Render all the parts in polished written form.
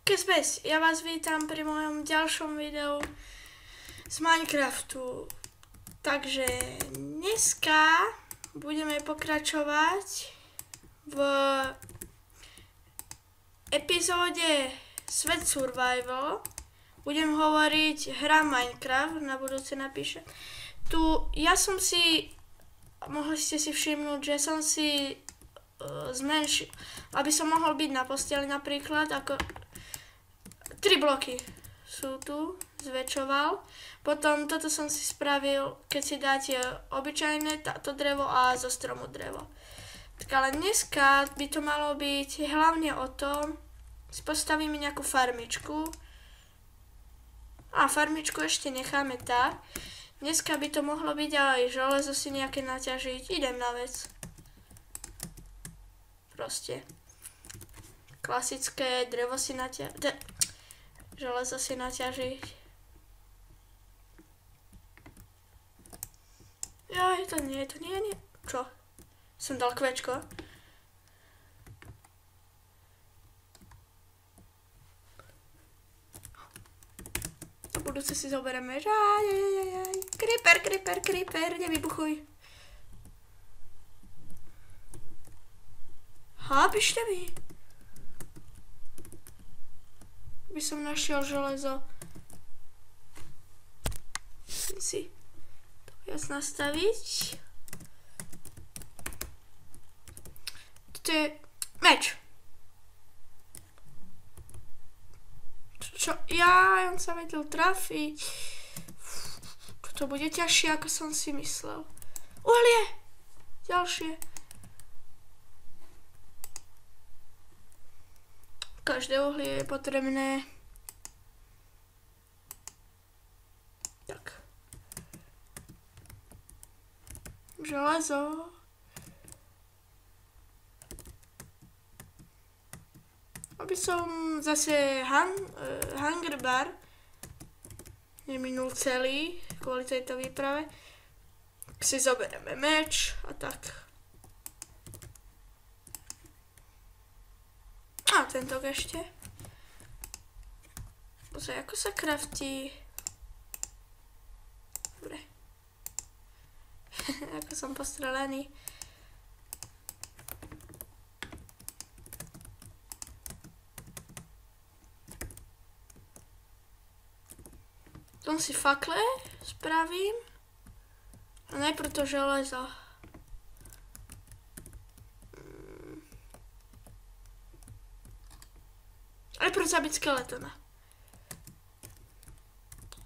Kesbes, ja vás vítam pri mojom ďalšom videu z Minecraftu. Takže dneska budeme pokračovať v epizóde Svet Survival. Budem hovoriť hra Minecraft, na budúce napíšem. Tu ja som si, mohli ste si všimnúť, že som si zmenšil, aby som mohol byť na posteli napríklad, ako 3 bloky sú tu, zväčšoval. Potom toto som si spravil, keď si dáte obyčajné táto drevo a zo stromu drevo. Tak ale dneska by to malo byť hlavne o tom, si postavíme nejakú farmičku. A farmičku ešte necháme tak. Dneska by to mohlo byť aj železo si nejaké naťažiť. Idem na vec. Proste. Klasické drevo si naťažiť. Železo si naťažiť. Jaj, to nie. Čo? Som dal kvečko. To budúce si zoberieme. Creeper, nevybuchuj. Píšte mi. By som našiel železo. Musím si to viac nastaviť. Toto je meč. Čo? Ja, on sa vedel trafiť. Toto bude ťažšie, ako som si myslel. Uhlie! Ďalšie. Každé uhlie je potrebné. Tak. Železo. Aby som zase hunger bar neminul celý kvôli tejto výprave. Si zoberieme meč a tak. A tento ešte. Pozri, ako sa kraftí. Dobre. Ako som postrelený. Tom si fakle spravím. A najprv to železo. Najprv zabiť skeletona.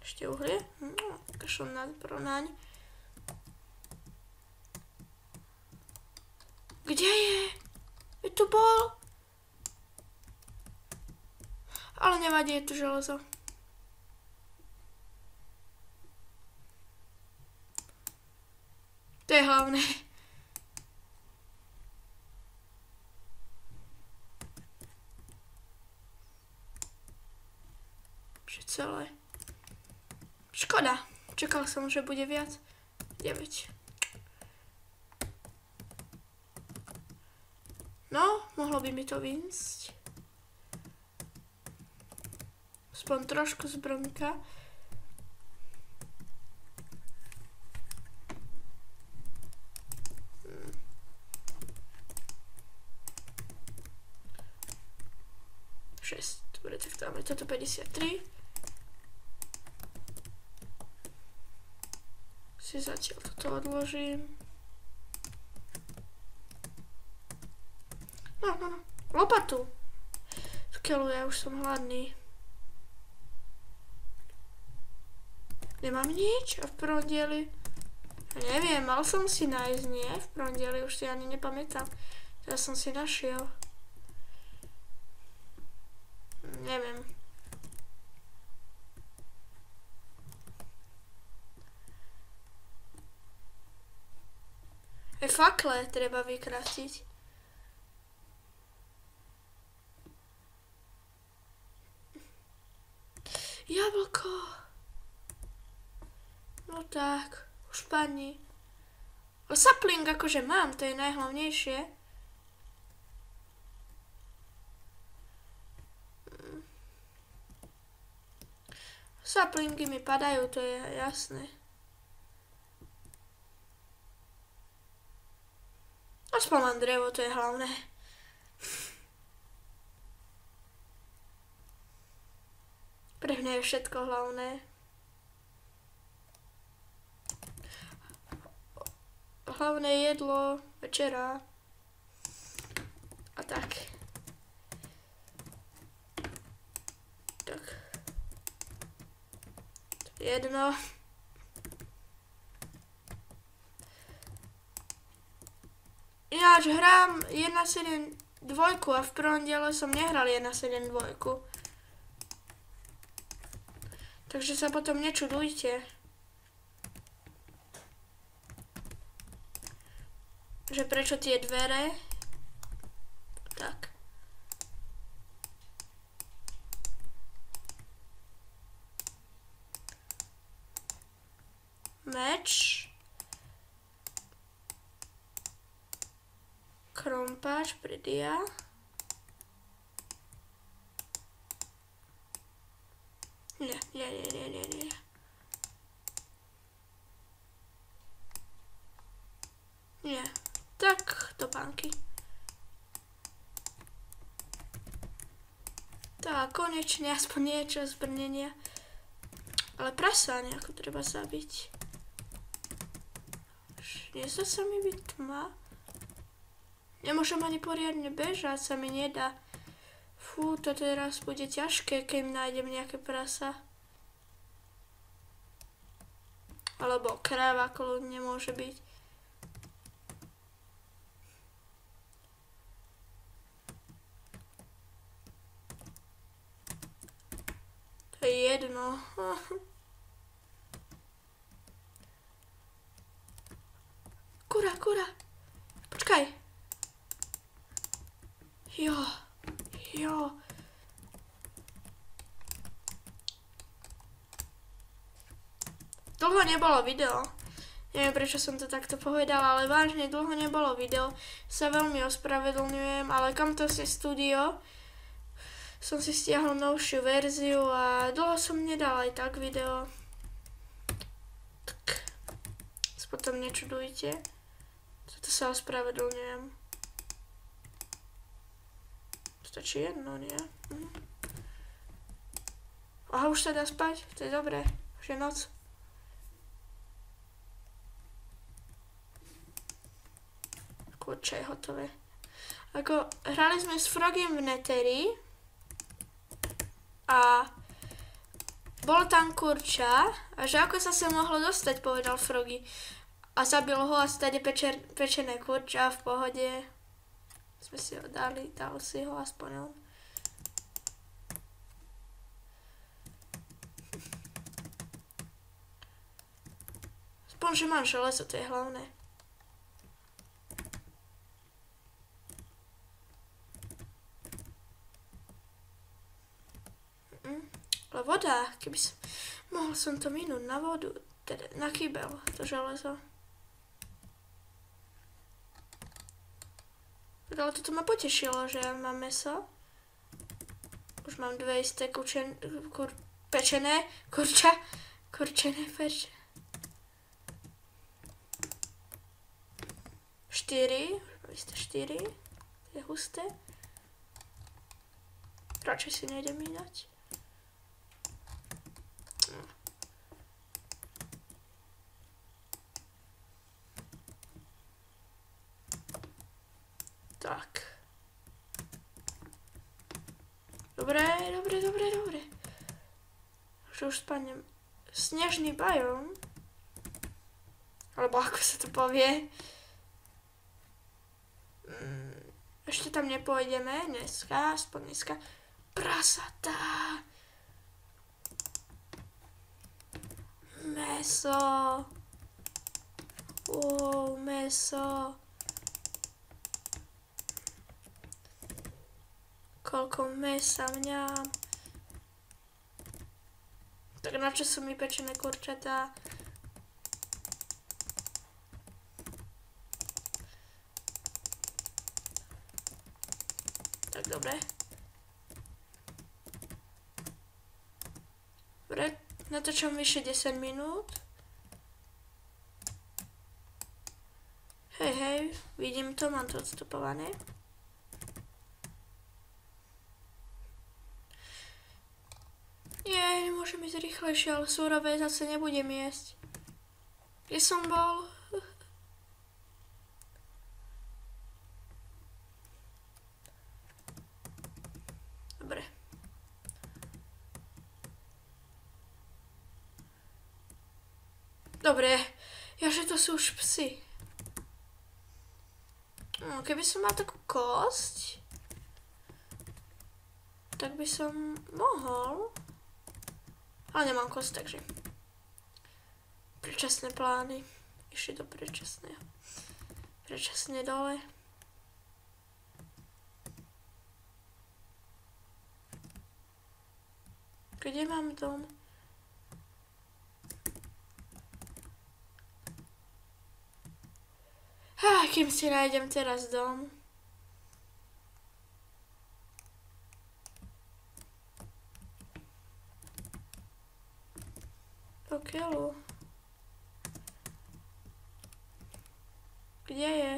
Ešte uhlie. No, kašlom najprv naň. Kde je? Je tu bol? Ale nevadí, je tu železo. To je hlavné. Celé. Škoda. Čakal som, že bude viac. 9. No, mohlo by mi to vyjsť. Aspoň trošku z brnka. Dobre, tak dáme toto 53. Si zatiaľ toto odložím. No. Lopatu. Skeľu, ja už som hladný. Nemám nič a v prvom dieli... Neviem, mal som si nájsť, nie? V prvom dieli už si ani nepamätám. Teraz som si našiel. Neviem. Aj fakle treba vykraftiť. Jablko. No tak, už padni. Sapling akože mám, to je najhlavnejšie. Saplingy mi padajú, to je jasné. Aspoň mám drevo, to je hlavné. Pre mňa je všetko hlavné. Hlavné jedlo, večera. A tak. Tak. Jedno. Ináč hrám 1.7.2 a v prvom diele som nehral 1.7.2. Takže sa potom nečudujte. Že prečo tie dvere? Tak. Meč. Krompáč, pridia. Nie. Nie. Tak, topánky. Tak, konečne aspoň niečo z brnenia. Ale prasa nejako treba zabiť. Nezdá sa mi byť tma. Nemôžem ani poriadne bežať, sa mi nedá. Fú, to teraz bude ťažké, keď nájdem nejaké prasa. Alebo kráva kľudne môže byť. To je jedno. Kura. Počkaj. Jo. Dlho nebolo video. Neviem, prečo som to takto povedala, ale vážne dlho nebolo video. Sa veľmi ospravedlňujem, ale Camtasia Studio som si stiahol novšiu verziu a dlho som nedal aj tak video. Tak. Potom nečudujte. Toto sa ospravedlňujem. Stačí jedno, nie? Aha, už sa dá spať? To je dobré. Už je noc. Kurča je hotové. Ako, hrali sme s Frogim v Neteri a bol tam kurča a že ako sa sem mohlo dostať, povedal Frogy. A zabil ho a stade pečené kurča v pohode. Sme si ho dali, dal si ho aspoň on. Aspoň, že mám železo, to je hlavné. Ale voda, keby som... Mohol som to minúť na vodu, teda na kýbel, to železo. Ale toto ma potešilo, že mám mäso. Už mám 2 isté pečené kurča. Kurčené peč. 4. Už mám 4. Je husté. Radšej si nejdem dať. Tak. Dobre. Už spadnem. Snežný bajom. Alebo ako sa to povie. Ešte tam nepôjdeme dneska, aspoň dneska. Prasatá. Mäso. Mäso. Koľko mäsa mňam. Tak na čo sú mi pečené kurčatá? Tak dobre. Natáčam vyše 10 minút. Hej, vidím to, mám to odstupované. Jej, môžem ísť rýchlejšie, ale surové zase nebudem jesť. Kde som bol? Dobre. Dobre, jaže to sú už psy. No, keby som mal takú kosť, tak by som mohol. Ale nemám kosť, takže predčasné plány. Išli do predčasného. Predčasne dole. Kde mám dom? Kým si nájdem teraz dom. Pokiaľu. Kde je?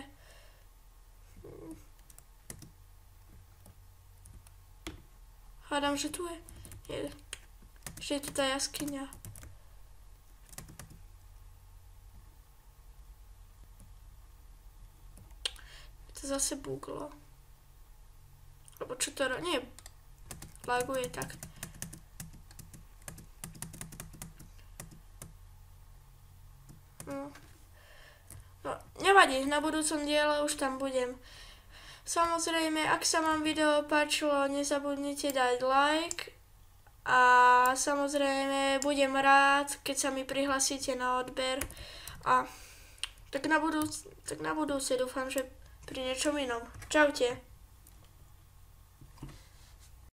Hádam, že tu je. Že je tu tá jaskyňa. To zase buglo. Lebo čo to nie laguje tak. No, nevadí, na budúcom diele už tam budem. Samozrejme, ak sa vám video páčilo, nezabudnite dať like. A samozrejme, budem rád, keď sa mi prihlasíte na odber. A tak na budúce dúfam, že pri niečom inom. Čaute.